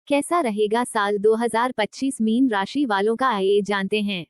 कैसा रहेगा साल 2025 मीन राशि वालों का, आइए जानते हैं।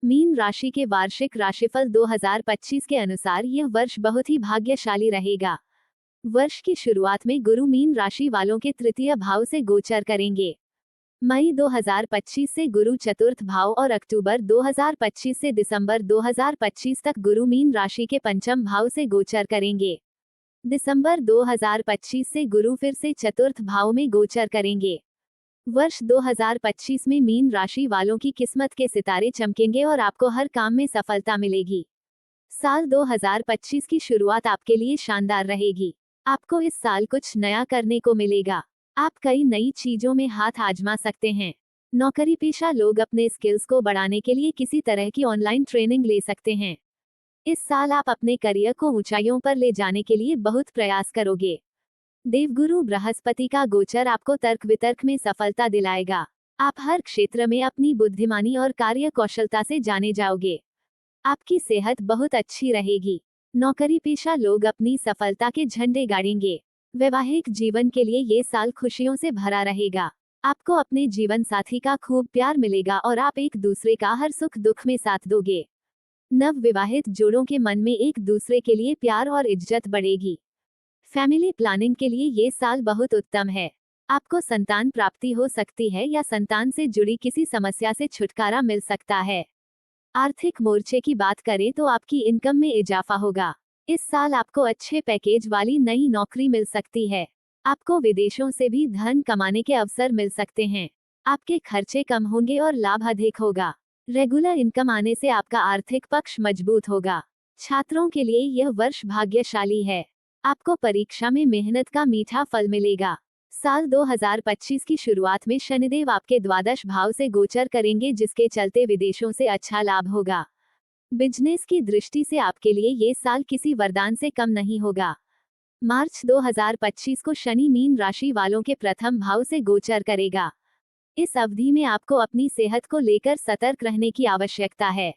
मीन राशि के वार्षिक राशिफल 2025 के अनुसार यह वर्ष बहुत ही भाग्यशाली रहेगा। वर्ष की शुरुआत में गुरु मीन राशि वालों के तृतीय भाव से गोचर करेंगे। मई 2025 से गुरु चतुर्थ भाव और अक्टूबर 2025 से दिसंबर 2025 तक गुरु मीन राशि के पंचम भाव से गोचर करेंगे। दिसंबर 2025 से गुरु फिर से चतुर्थ भाव में गोचर करेंगे। वर्ष 2025 में मीन राशि वालों की किस्मत के सितारे चमकेंगे और आपको हर काम में सफलता मिलेगी। साल 2025 की शुरुआत आपके लिए शानदार रहेगी। आपको इस साल कुछ नया करने को मिलेगा। आप कई नई चीजों में हाथ आजमा सकते हैं। नौकरी पेशा लोग अपने स्किल्स को बढ़ाने के लिए किसी तरह की ऑनलाइन ट्रेनिंग ले सकते हैं। इस साल आप अपने करियर को ऊंचाइयों पर ले जाने के लिए बहुत प्रयास करोगे। देवगुरु बृहस्पति का गोचर आपको तर्क वितर्क में सफलता दिलाएगा। आप हर क्षेत्र में अपनी बुद्धिमानी और कार्य कौशलता से जाने जाओगे। आपकी सेहत बहुत अच्छी रहेगी। नौकरी पेशा लोग अपनी सफलता के झंडे गाड़ेंगे। वैवाहिक जीवन के लिए ये साल खुशियों से भरा रहेगा। आपको अपने जीवन साथी का खूब प्यार मिलेगा और आप एक दूसरे का हर सुख दुख में साथ दोगे। नव विवाहित जोड़ों के मन में एक दूसरे के लिए प्यार और इज्जत बढ़ेगी। फैमिली प्लानिंग के लिए ये साल बहुत उत्तम है। आपको संतान प्राप्ति हो सकती है या संतान से जुड़ी किसी समस्या से छुटकारा मिल सकता है। आर्थिक मोर्चे की बात करें तो आपकी इनकम में इजाफा होगा। इस साल आपको अच्छे पैकेज वाली नई नौकरी मिल सकती है। आपको विदेशों से भी धन कमाने के अवसर मिल सकते हैं। आपके खर्चे कम होंगे और लाभ अधिक होगा। रेगुलर इनकम आने से आपका आर्थिक पक्ष मजबूत होगा। छात्रों के लिए यह वर्ष भाग्यशाली है। आपको परीक्षा में मेहनत का मीठा फल मिलेगा। साल 2025 की शुरुआत में शनिदेव आपके द्वादश भाव से गोचर करेंगे, जिसके चलते विदेशों से अच्छा लाभ होगा। बिजनेस की दृष्टि से आपके लिए ये साल किसी वरदान से कम नहीं होगा। मार्च 2025 को शनि मीन राशि वालों के प्रथम भाव से गोचर करेगा। इस अवधि में आपको अपनी सेहत को लेकर सतर्क रहने की आवश्यकता है।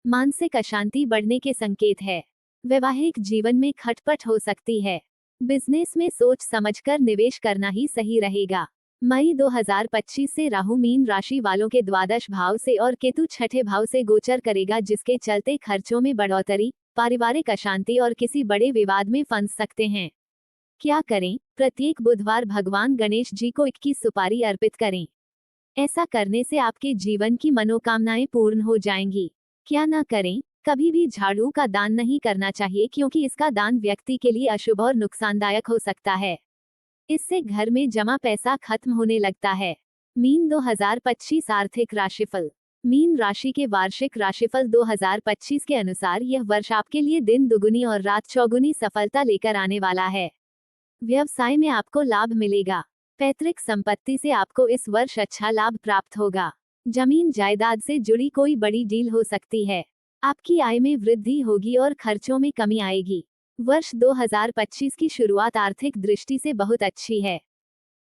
मानसिक अशांति बढ़ने के संकेत है। वैवाहिक जीवन में खटपट हो सकती है। बिजनेस में सोच समझकर निवेश करना ही सही रहेगा। मई 2025 से राहु मीन राशि वालों के द्वादश भाव से और केतु छठे भाव से गोचर करेगा, जिसके चलते खर्चों में बढ़ोतरी, पारिवारिक अशांति और किसी बड़े विवाद में फंस सकते हैं। क्या करें? प्रत्येक बुधवार भगवान गणेश जी को 21 सुपारी अर्पित करें। ऐसा करने से आपके जीवन की मनोकामनाएं पूर्ण हो जाएंगी। क्या ना करें? कभी भी झाड़ू का दान नहीं करना चाहिए, क्योंकि इसका दान व्यक्ति के लिए अशुभ और नुकसानदायक हो सकता है। इससे घर में जमा पैसा खत्म होने लगता है। मीन 2025 आर्थिक राशिफल। मीन राशि के वार्षिक राशिफल 2025 के अनुसार यह वर्ष आपके लिए दिन दुगुनी और रात चौगुनी सफलता लेकर आने वाला है। व्यवसाय में आपको लाभ मिलेगा। पैतृक संपत्ति से आपको इस वर्ष अच्छा लाभ प्राप्त होगा। जमीन जायदाद से जुड़ी कोई बड़ी डील हो सकती है। आपकी आय में वृद्धि होगी और खर्चों में कमी आएगी। वर्ष 2025 की शुरुआत आर्थिक दृष्टि से बहुत अच्छी है।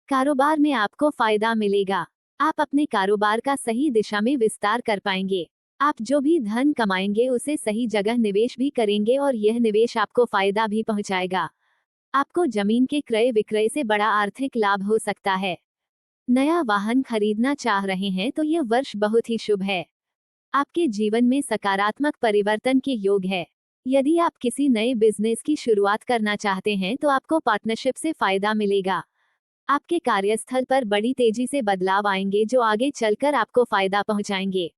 कारोबार में आपको फायदा मिलेगा। आप अपने कारोबार का सही दिशा में विस्तार कर पाएंगे। आप जो भी धन कमाएंगे उसे सही जगह निवेश भी करेंगे और यह निवेश आपको फायदा भी पहुंचाएगा। आपको जमीन के क्रय विक्रय से बड़ा आर्थिक लाभ हो सकता है। नया वाहन खरीदना चाह रहे हैं तो यह वर्ष बहुत ही शुभ है। आपके जीवन में सकारात्मक परिवर्तन के योग है। यदि आप किसी नए बिजनेस की शुरुआत करना चाहते हैं तो आपको पार्टनरशिप से फायदा मिलेगा। आपके कार्यस्थल पर बड़ी तेजी से बदलाव आएंगे, जो आगे चलकर आपको फायदा पहुंचाएंगे।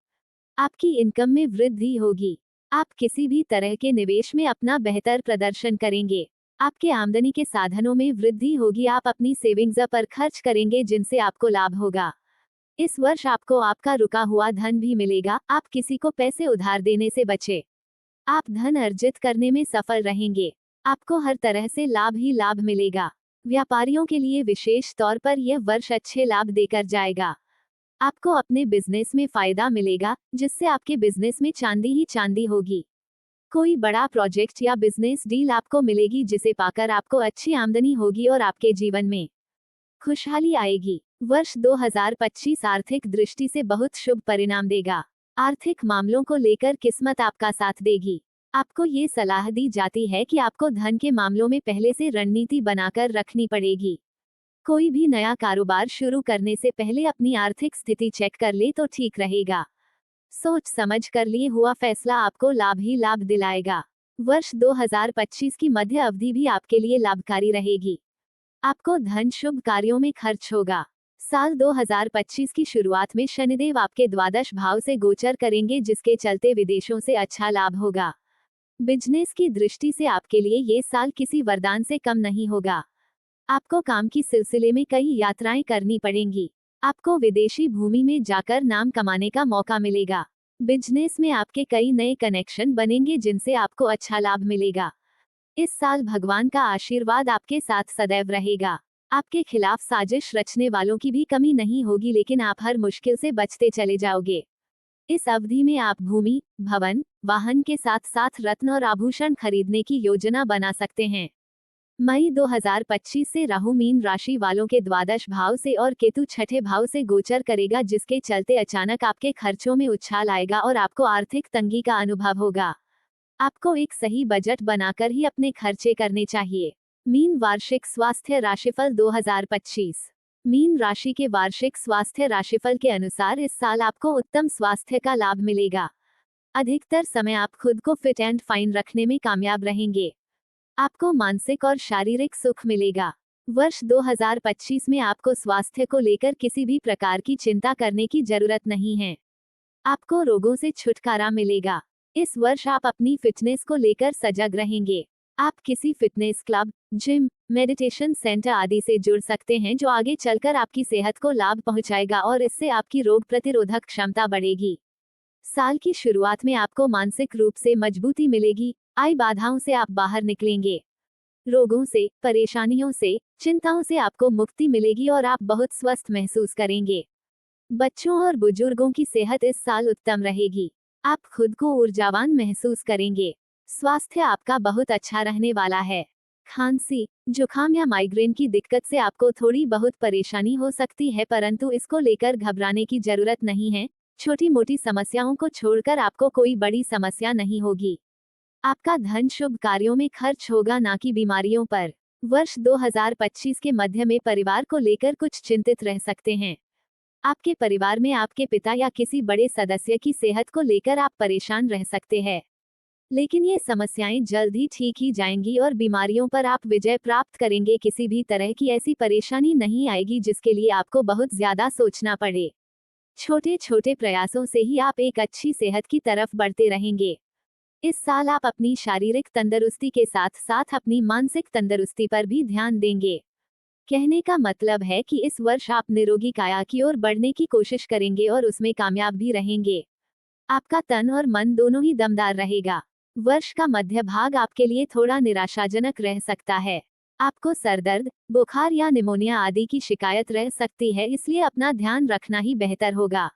आपकी इनकम में वृद्धि होगी। आप किसी भी तरह के निवेश में अपना बेहतर प्रदर्शन करेंगे। आपके आमदनी के साधनों में वृद्धि होगी। आप अपनी सेविंग्स पर खर्च करेंगे, जिनसे आपको लाभ होगा। इस वर्ष आपको आपका रुका हुआ धन भी मिलेगा। आप किसी को पैसे उधार देने से बचे। आप धन अर्जित करने में सफल रहेंगे। आपको हर तरह से लाभ ही लाभ मिलेगा। व्यापारियों के लिए विशेष तौर पर यह वर्ष अच्छे लाभ देकर जाएगा। आपको अपने बिजनेस में फायदा मिलेगा, जिससे आपके बिजनेस में चांदी ही चांदी होगी। कोई बड़ा प्रोजेक्ट या बिजनेस डील आपको मिलेगी, जिसे पाकर आपको अच्छी आमदनी होगी और आपके जीवन में खुशहाली आएगी। वर्ष 2025 आर्थिक दृष्टि से बहुत शुभ परिणाम देगा। आर्थिक मामलों को लेकर किस्मत आपका साथ देगी। आपको ये सलाह दी जाती है कि आपको धन के मामलों में पहले से रणनीति बनाकर रखनी पड़ेगी। कोई भी नया कारोबार शुरू करने से पहले अपनी आर्थिक स्थिति चेक कर ले तो ठीक रहेगा। सोच समझ कर लिए हुआ फैसला आपको लाभ ही लाभ दिलाएगा। वर्ष 2025 की मध्य अवधि भी आपके लिए लाभकारी रहेगी। आपको धन शुभ कार्यों में खर्च होगा। साल 2025 की शुरुआत में शनिदेव आपके द्वादश भाव से गोचर करेंगे, जिसके चलते विदेशों से अच्छा लाभ होगा। बिजनेस की दृष्टि से आपके लिए ये साल किसी वरदान से कम नहीं होगा। आपको काम की सिलसिले में कई यात्राएं करनी पड़ेंगी। आपको विदेशी भूमि में जाकर नाम कमाने का मौका मिलेगा। बिजनेस में आपके कई नए कनेक्शन बनेंगे, जिनसे आपको अच्छा लाभ मिलेगा। इस साल भगवान का आशीर्वाद आपके साथ सदैव रहेगा। आपके खिलाफ साजिश रचने वालों की भी कमी नहीं होगी, लेकिन आप हर मुश्किल से बचते चले जाओगे। इस अवधि में आप भूमि, भवन, वाहन के साथ साथ रत्न और आभूषण खरीदने की योजना बना सकते हैं। मई 2025 से राहु मीन राशि वालों के द्वादश भाव से और केतु छठे भाव से गोचर करेगा, जिसके चलते अचानक आपके खर्चों में उछाल आएगा और आपको आर्थिक तंगी का अनुभव होगा। आपको एक सही बजट बनाकर ही अपने खर्चे करने चाहिए। मीन वार्षिक स्वास्थ्य राशिफल 2025। मीन राशि के वार्षिक स्वास्थ्य राशिफल के अनुसार इस साल आपको उत्तम स्वास्थ्य का लाभ मिलेगा। अधिकतर समय आप खुद को फिट एंड फाइन रखने में कामयाब रहेंगे। आपको मानसिक और शारीरिक सुख मिलेगा। वर्ष 2025 में आपको स्वास्थ्य को लेकर किसी भी प्रकार की चिंता करने की जरूरत नहीं है। आपको रोगों से छुटकारा मिलेगा। इस वर्ष आप अपनी फिटनेस को लेकर सजग रहेंगे। आप किसी fitness club, gym, meditation centre आदि से जुड़ सकते हैं, जो आगे चलकर आपकी सेहत को लाभ पहुंचाएगा और इससे आपकी रोग प्रतिरोधक क्षमता बढ़ेगी। साल की शुरुआत में आपको मानसिक रूप से मजबूती मिलेगी। आई बाधाओं से आप बाहर निकलेंगे। रोगों से, परेशानियों से, चिंताओं से आपको मुक्ति मिलेगी और आप बहुत स्वस्थ महसूस करेंगे। बच्चों और बुजुर्गों की सेहत इस साल उत्तम रहेगी। आप खुद को ऊर्जावान महसूस करेंगे। स्वास्थ्य आपका बहुत अच्छा रहने वाला है। खांसी, जुकाम या माइग्रेन की दिक्कत से आपको थोड़ी बहुत परेशानी हो सकती है, परंतु इसको लेकर घबराने की जरूरत नहीं है। छोटी मोटी समस्याओं को छोड़कर आपको कोई बड़ी समस्या नहीं होगी। आपका धन शुभ कार्यों में खर्च होगा, ना कि बीमारियों पर। वर्ष 2025 के मध्य में परिवार को लेकर कुछ चिंतित रह सकते हैं। आपके परिवार में आपके पिता या किसी बड़े सदस्य की सेहत को लेकर आप परेशान रह सकते हैं, लेकिन ये समस्याएं जल्द ही ठीक ही जाएंगी और बीमारियों पर आप विजय प्राप्त करेंगे। किसी भी तरह की ऐसी परेशानी नहीं आएगी जिसके लिए आपको बहुत ज्यादा सोचना पड़े। छोटे छोटे प्रयासों से ही आप एक अच्छी सेहत की तरफ बढ़ते रहेंगे। इस साल आप अपनी शारीरिक तंदुरुस्ती के साथ साथ अपनी मानसिक तंदुरुस्ती पर भी ध्यान देंगे। कहने का मतलब है कि इस वर्ष आप निरोगी काया की ओर बढ़ने की कोशिश करेंगे और उसमें कामयाब भी रहेंगे। आपका तन और मन दोनों ही दमदार रहेगा। वर्ष का मध्य भाग आपके लिए थोड़ा निराशाजनक रह सकता है। आपको सरदर्द, बुखार या निमोनिया आदि की शिकायत रह सकती है, इसलिए अपना ध्यान रखना ही बेहतर होगा।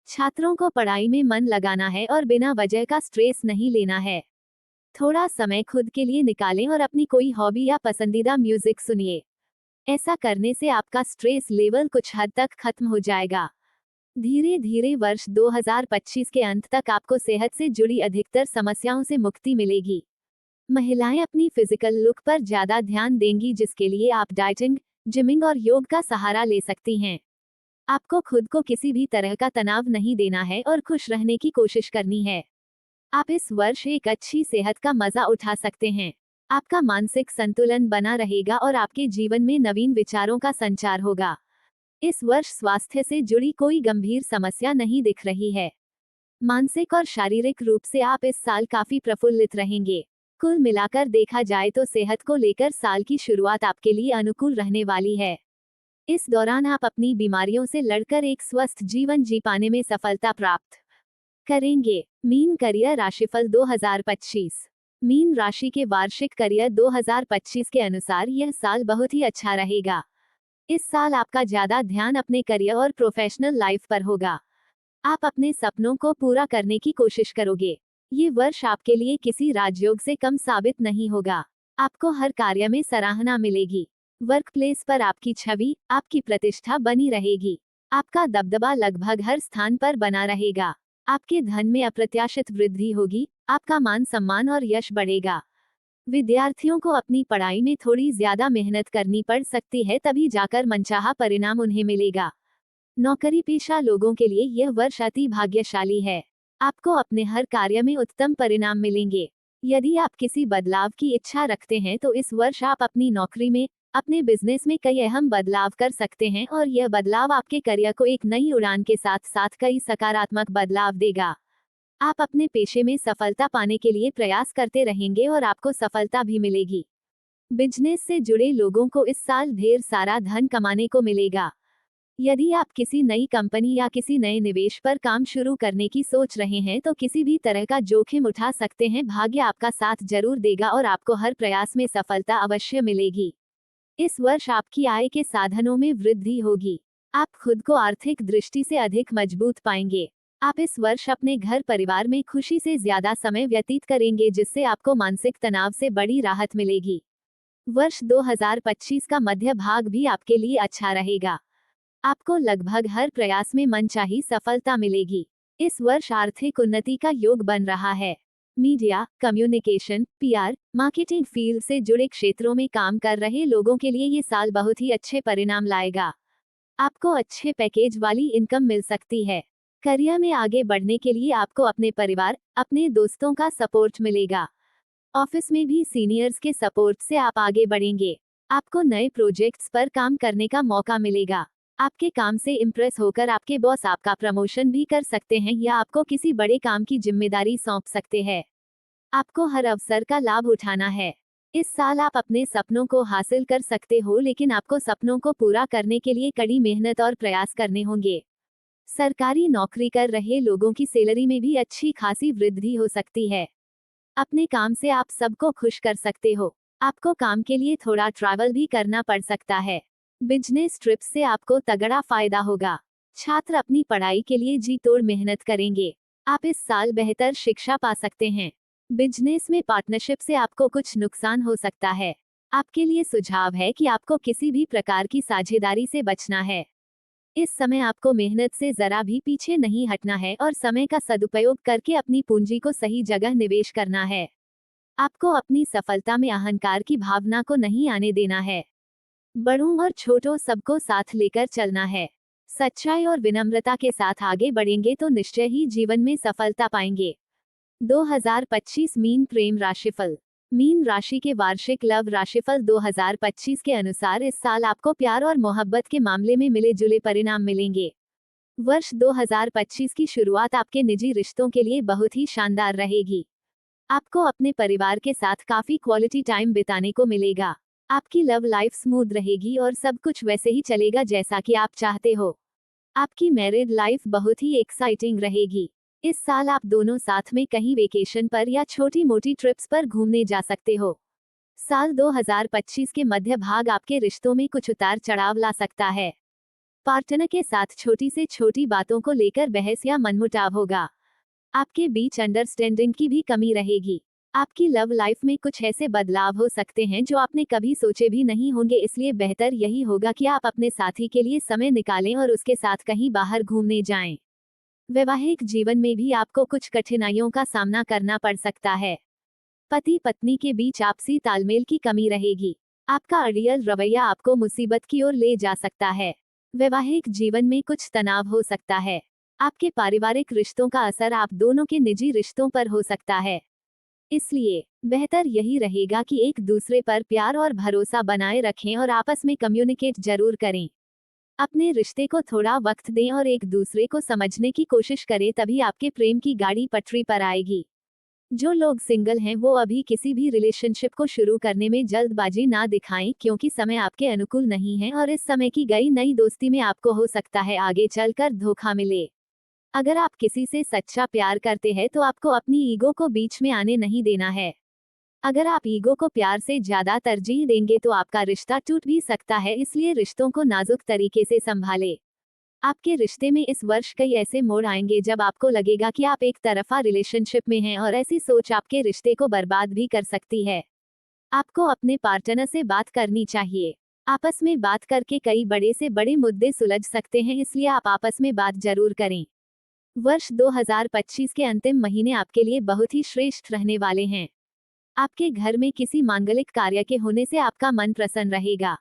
छात्रों को पढ़ाई में मन लगाना है और बिना वजह का स्ट्रेस नहीं लेना है। थोड़ा समय खुद के लिए निकालें और अपनी कोई हॉबी या पसंदीदा म्यूजिक सुनिए। ऐसा करने से आपका स्ट्रेस लेवल कुछ हद तक खत्म हो जाएगा। धीरे धीरे वर्ष 2025 के अंत तक आपको सेहत से जुड़ी अधिकतर समस्याओं से मुक्ति मिलेगी। महिलाएं अपनी फिजिकल लुक पर ज्यादा ध्यान देंगी, जिसके लिए आप डाइटिंग, जिमिंग और योग का सहारा ले सकती हैं। आपको खुद को किसी भी तरह का तनाव नहीं देना है और खुश रहने की कोशिश करनी है। आप इस वर्ष एक अच्छी सेहत का मजा उठा सकते हैं। आपका मानसिक संतुलन बना रहेगा और आपके जीवन में नवीन विचारों का संचार होगा। इस वर्ष स्वास्थ्य से जुड़ी कोई गंभीर समस्या नहीं दिख रही है। मानसिक और शारीरिक रूप से आप इस साल काफी प्रफुल्लित रहेंगे। कुल मिलाकर देखा जाए तो सेहत को लेकर साल की शुरुआत आपके लिए अनुकूल रहने वाली है। इस दौरान आप अपनी बीमारियों से लड़कर एक स्वस्थ जीवन जी पाने में सफलता प्राप्त करेंगे। मीन करियर राशिफल 2025। मीन राशि के वार्षिक करियर 2025 के अनुसार यह साल बहुत ही अच्छा रहेगा। इस साल आपका ज्यादा ध्यान अपने करियर और प्रोफेशनल लाइफ पर होगा। आप अपने सपनों को पूरा करने की कोशिश करोगे। ये वर्ष आपके लिए किसी राजयोग से कम साबित नहीं होगा। आपको हर कार्य में सराहना मिलेगी। वर्क प्लेस पर आपकी छवि, आपकी प्रतिष्ठा बनी रहेगी। आपका दबदबा लगभग हर स्थान पर बना रहेगा। आपके धन में अप्रत्याशित वृद्धि होगी। आपका मान सम्मान और यश बढ़ेगा। विद्यार्थियों को अपनी पढ़ाई में थोड़ी ज्यादा मेहनत करनी पड़ सकती है, तभी जाकर मनचाहा परिणाम उन्हें मिलेगा। नौकरी पेशा लोगों के लिए यह वर्ष अति भाग्यशाली है। आपको अपने हर कार्य में उत्तम परिणाम मिलेंगे। यदि आप किसी बदलाव की इच्छा रखते हैं तो इस वर्ष आप अपनी नौकरी में, अपने बिजनेस में कई अहम बदलाव कर सकते हैं और यह बदलाव आपके करियर को एक नई उड़ान के साथ साथ कई सकारात्मक बदलाव देगा। आप अपने पेशे में सफलता पाने के लिए प्रयास करते रहेंगे और आपको सफलता भी मिलेगी। बिजनेस से जुड़े लोगों को इस साल ढेर सारा धन कमाने को मिलेगा। यदि आप किसी नई कंपनी या किसी नए निवेश पर काम शुरू करने की सोच रहे हैं तो किसी भी तरह का जोखिम उठा सकते हैं। भाग्य आपका साथ जरूर देगा और आपको हर प्रयास में सफलता अवश्य मिलेगी। इस वर्ष आपकी आय के साधनों में वृद्धि होगी। आप खुद को आर्थिक दृष्टि से अधिक मजबूत पाएंगे। आप इस वर्ष अपने घर परिवार में खुशी से ज्यादा समय व्यतीत करेंगे, जिससे आपको मानसिक तनाव से बड़ी राहत मिलेगी। वर्ष 2025 का मध्य भाग भी आपके लिए अच्छा रहेगा। आपको लगभग हर प्रयास में मनचाही सफलता मिलेगी। इस वर्ष आर्थिक उन्नति का योग बन रहा है। Media, communication, PR, marketing field से जुड़े क्षेत्रों में काम कर रहे लोगों के लिए ये साल बहुत ही अच्छे परिणाम लाएगा। आपको अच्छे पैकेज वाली इनकम मिल सकती है। करियर में आगे बढ़ने के लिए आपको अपने परिवार, अपने दोस्तों का सपोर्ट मिलेगा। ऑफिस में भी सीनियर्स के सपोर्ट से आप आगे बढ़ेंगे। आपको नए प्रोजेक्ट्स पर काम करने का मौका मिलेगा। आपके काम से इम्प्रेस होकर आपके बॉस आपका प्रमोशन भी कर सकते हैं या आपको किसी बड़े काम की जिम्मेदारी सौंप सकते हैं। आपको हर अवसर का लाभ उठाना है। इस साल आप अपने सपनों को हासिल कर सकते हो, लेकिन आपको सपनों को पूरा करने के लिए कड़ी मेहनत और प्रयास करने होंगे। सरकारी नौकरी कर रहे लोगों की सैलरी में भी अच्छी खासी वृद्धि हो सकती है। अपने काम से आप सबको खुश कर सकते हो। आपको काम के लिए थोड़ा ट्रैवल भी करना पड़ सकता है। बिजनेस ट्रिप से आपको तगड़ा फायदा होगा। छात्र अपनी पढ़ाई के लिए जी तोड़ मेहनत करेंगे। आप इस साल बेहतर शिक्षा पा सकते हैं। बिजनेस में पार्टनरशिप से आपको कुछ नुकसान हो सकता है। आपके लिए सुझाव है कि आपको किसी भी प्रकार की साझेदारी से बचना है। इस समय आपको मेहनत से जरा भी पीछे नहीं हटना है और समय का सदुपयोग करके अपनी पूंजी को सही जगह निवेश करना है। आपको अपनी सफलता में अहंकार की भावना को नहीं आने देना है। बड़ों और छोटों सबको साथ लेकर चलना है। सच्चाई और विनम्रता के साथ आगे बढ़ेंगे तो निश्चय ही जीवन में सफलता पाएंगे। 2025 मीन प्रेम राशिफल। मीन राशि के वार्षिक लव राशिफल 2025 के अनुसार इस साल आपको प्यार और मोहब्बत के मामले में मिले जुले परिणाम मिलेंगे। वर्ष 2025 की शुरुआत आपके निजी रिश्तों के लिए बहुत ही शानदार रहेगी। आपको अपने परिवार के साथ काफी क्वालिटी टाइम बिताने को मिलेगा। आपकी लव लाइफ स्मूथ रहेगी और सब कुछ वैसे ही चलेगा जैसा कि आप चाहते हो। आपकी मैरिड लाइफ बहुत ही एक्साइटिंग रहेगी। इस साल आप दोनों साथ में कहीं वेकेशन पर या छोटी मोटी ट्रिप्स पर घूमने जा सकते हो। साल 2025 के मध्य भाग आपके रिश्तों में कुछ उतार चढ़ाव ला सकता है। पार्टनर के साथ छोटी से छोटी बातों को लेकर बहस या मनमुटाव होगा। आपके बीच अंडरस्टैंडिंग की भी कमी रहेगी। आपकी लव लाइफ में कुछ ऐसे बदलाव हो सकते हैं जो आपने कभी सोचे भी नहीं होंगे, इसलिए बेहतर यही होगा कि आप अपने साथी के लिए समय निकालें और उसके साथ कहीं बाहर घूमने जाएं। वैवाहिक जीवन में भी आपको कुछ कठिनाइयों का सामना करना पड़ सकता है। पति पत्नी के बीच आपसी तालमेल की कमी रहेगी। आपका अड़ियल रवैया आपको मुसीबत की ओर ले जा सकता है। वैवाहिक जीवन में कुछ तनाव हो सकता है। आपके पारिवारिक रिश्तों का असर आप दोनों के निजी रिश्तों पर हो सकता है। इसलिए बेहतर यही रहेगा कि एक दूसरे पर प्यार और भरोसा बनाए रखें और आपस में कम्युनिकेट जरूर करें। अपने रिश्ते को थोड़ा वक्त दें और एक दूसरे को समझने की कोशिश करें, तभी आपके प्रेम की गाड़ी पटरी पर आएगी। जो लोग सिंगल हैं वो अभी किसी भी रिलेशनशिप को शुरू करने में जल्दबाजी ना दिखाएं, क्योंकि समय आपके अनुकूल नहीं है और इस समय की गई नई दोस्ती में आपको हो सकता है आगे चलकर धोखा मिले। अगर आप किसी से सच्चा प्यार करते हैं तो आपको अपनी ईगो को बीच में आने नहीं देना है। अगर आप ईगो को प्यार से ज्यादा तरजीह देंगे तो आपका रिश्ता टूट भी सकता है, इसलिए रिश्तों को नाजुक तरीके से संभालें। आपके रिश्ते में इस वर्ष कई ऐसे मोड़ आएंगे जब आपको लगेगा कि आप एक तरफा रिलेशनशिप में हैं और ऐसी सोच आपके रिश्ते को बर्बाद भी कर सकती है। आपको अपने पार्टनर से बात करनी चाहिए। आपस में बात करके कई बड़े से बड़े मुद्दे सुलझ सकते हैं, इसलिए आप आपस में बात जरूर करें। वर्ष 2025 के अंतिम महीने आपके लिए बहुत ही श्रेष्ठ रहने वाले हैं। आपके घर में किसी मांगलिक कार्य के होने से आपका मन प्रसन्न रहेगा।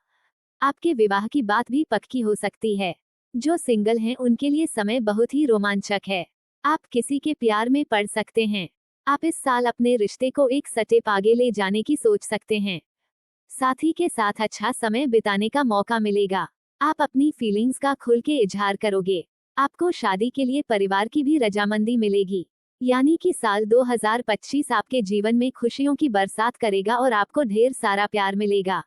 आपके विवाह की बात भी पक्की हो सकती है। जो सिंगल हैं उनके लिए समय बहुत ही रोमांचक है। आप किसी के प्यार में पड़ सकते हैं। आप इस साल अपने रिश्ते को एक स्टेप आगे ले जाने की सोच सकते हैं। साथी के साथ अच्छा समय बिताने का मौका मिलेगा। आप अपनी फीलिंग्स का खुल के इजहार करोगे। आपको शादी के लिए परिवार की भी रजामंदी मिलेगी। यानी कि साल 2025 आपके जीवन में खुशियों की बरसात करेगा और आपको ढेर सारा प्यार मिलेगा।